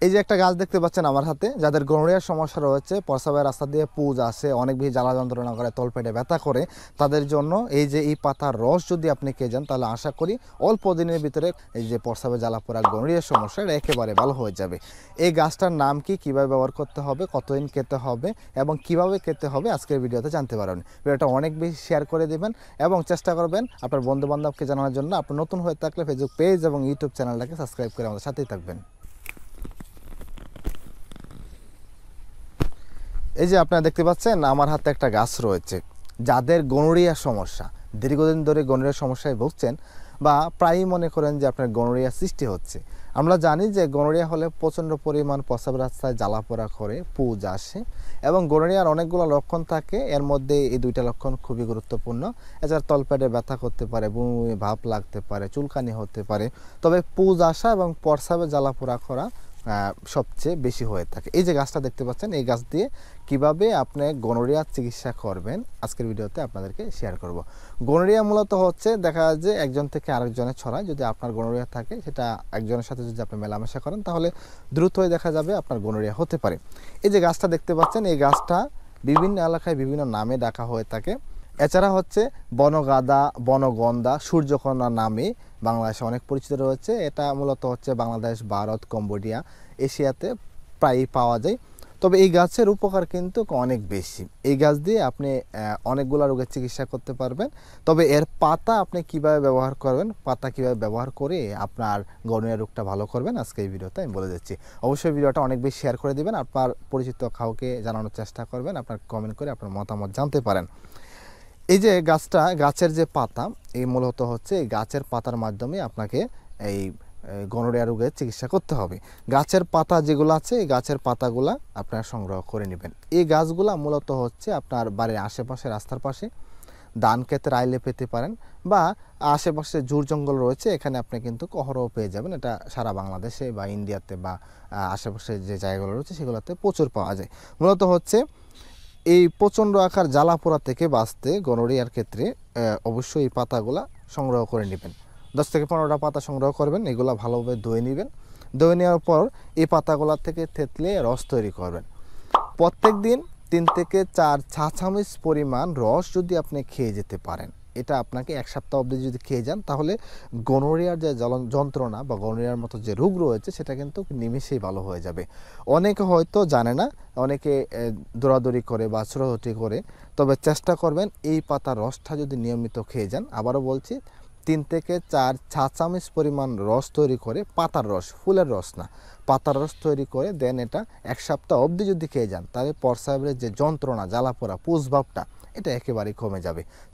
এই যে একটা গাছ দেখতে পাচ্ছেন আমার হাতে, যাদের গনোরিয়ার সমস্যা রয়েছে, প্রস্রাবের রাস্তা দিয়ে পুজ আসে, অনেক বেশি জ্বালা যন্ত্রণা করে, তলপেটে ব্যথা করে, তাদের জন্য এই যে এই পাতার রস যদি আপনি খেয়ে যান, তাহলে আশা করি অল্প দিনের ভিতরে এই যে প্রস্রাবে জ্বালা পোড়া গনোরিয়ার সমস্যা এটা একেবারে ভালো হয়ে যাবে। এই গাছটার নাম কি, কীভাবে ব্যবহার করতে হবে, কতদিন খেতে হবে এবং কিভাবে খেতে হবে আজকের ভিডিওতে জানতে পারবেন। ভিডিওটা অনেক বেশি শেয়ার করে দেবেন এবং চেষ্টা করবেন আপনার বন্ধুবান্ধবকে জানানোর জন্য। আপনি নতুন হয়ে থাকলে ফেসবুক পেজ এবং ইউটিউব চ্যানেলটাকে সাবস্ক্রাইব করে আমাদের সাথেই থাকবেন। এই যে আপনারা দেখতে পাচ্ছেন আমার হাতে একটা গাছ রয়েছে। যাদের গনোরিয়া সমস্যা, দীর্ঘদিন ধরে গনোরিয়া সমস্যায় ভুগছেন বা প্রায়ই মনে করেন যে আপনার গনোরিয়া সৃষ্টি হচ্ছে, আমরা জানি যে গনোরিয়া হলে প্রচণ্ড পরিমাণ প্রস্রাব রাস্তায় জ্বালাপোড়া করে, পুজ আসে এবং গনোরিয়ার অনেকগুলো লক্ষণ থাকে। এর মধ্যে এই দুইটা লক্ষণ খুবই গুরুত্বপূর্ণ। এছাড়া তলপেটে ব্যথা করতে পারে, বমি ভাব লাগতে পারে, চুলকানি হতে পারে, তবে পুজ আসা এবং প্রস্রাবে জ্বালাপোড়া করা সবচেয়ে বেশি হয়ে থাকে। এই যে গাছটা দেখতে পাচ্ছেন, এই গাছ দিয়ে কিভাবে আপনি গনোরিয়ার চিকিৎসা করবেন আজকের ভিডিওতে আপনাদেরকে শেয়ার করব। গনোরিয়া মূলত হচ্ছে দেখা যায় যে একজন থেকে আরেকজনে ছড়ায়। যদি আপনার গনোরিয়া থাকে, সেটা একজনের সাথে যদি আপনি মেলামেশা করেন, তাহলে দ্রুতই দেখা যাবে আপনার গনোরিয়া হতে পারে। এই যে গাছটা দেখতে পাচ্ছেন, এই গাছটা বিভিন্ন এলাকায় বিভিন্ন নামে ডাকা হয়ে থাকে। এছাড়া হচ্ছে বনগাদা, বনগন্ধা, সূর্যকন্যা নামে বাংলাদেশে অনেক পরিচিত রয়েছে। এটা মূলত হচ্ছে বাংলাদেশ, ভারত, কম্বোডিয়া, এশিয়াতে প্রায়ই পাওয়া যায়। তবে এই গাছের উপকার কিন্তু অনেক বেশি। এই গাছ দিয়ে আপনি অনেকগুলো রোগের চিকিৎসা করতে পারবেন। তবে এর পাতা আপনি কিভাবে ব্যবহার করবেন, পাতা কিভাবে ব্যবহার করে আপনার গনোরিয়া রোগটা ভালো করবেন, আজকে এই ভিডিওতে আমি বলে দিচ্ছি। অবশ্যই ভিডিওটা অনেক বেশি শেয়ার করে দিবেন, আপনার পরিচিত কাউকে জানানোর চেষ্টা করবেন, আপনার কমেন্ট করে আপনার মতামত জানতে পারেন। এই যে গাছটা, গাছের যে পাতা, এই মূলত হচ্ছে এই গাছের পাতার মাধ্যমে আপনাকে এই গনোরিয়া রোগের চিকিৎসা করতে হবে। গাছের পাতা যেগুলো আছে, এই গাছের পাতাগুলা আপনারা সংগ্রহ করে নেবেন। এই গাছগুলা মূলত হচ্ছে আপনার বাড়ির আশেপাশে, রাস্তার পাশে, ধান ক্ষেতের আইলে পেতে পারেন বা আশেপাশে ঝুড় জঙ্গল রয়েছে, এখানে আপনি কিন্তু অহরহ পেয়ে যাবেন। এটা সারা বাংলাদেশে বা ইন্ডিয়াতে বা আশেপাশে যে জায়গাগুলো রয়েছে সেগুলোতে প্রচুর পাওয়া যায়। মূলত হচ্ছে এই প্রচণ্ড আকার জ্বালা পোড়া থেকে বাঁচতে গনোরিয়ার ক্ষেত্রে অবশ্যই এই পাতাগুলা সংগ্রহ করে নেবেন। 10 থেকে 15টা পাতা সংগ্রহ করবেন, এগুলো ভালোভাবে ধুয়ে নেবেন। ধুয়ে নেওয়ার পর এই পাতাগুলা থেকে থেতলে রস তৈরি করবেন। প্রত্যেক দিন 3 থেকে 4 চা চামচ পরিমাণ রস যদি আপনি খেয়ে যেতে পারেন, এটা আপনাকে 1 সপ্তাহ অবধি যদি খেয়ে যান, তাহলে গনোরিয়ার যে যন্ত্রণা বা গনোরিয়ার মতো যে রোগ রয়েছে সেটা কিন্তু নিমেষেই ভালো হয়ে যাবে। অনেকে হয়তো জানে না, অনেকে দৌড়াদৌড়ি করে বা ছোটাছুটি করে। তবে চেষ্টা করবেন এই পাতার রসটা যদি নিয়মিত খেয়ে যান। আবারও বলছি, 3 থেকে 4 চা চামচ পরিমাণ রস তৈরি করে, পাতার রস, ফুলের রস না, পাতার রস তৈরি করে দেন, এটা 1 সপ্তাহ অবধি যদি খেয়ে যান, তাহলে প্রস্রাবের যে যন্ত্রণা, জ্বালাপোড়া, পুজ ভাবটা, এটা একেবারেই কমে যাবে।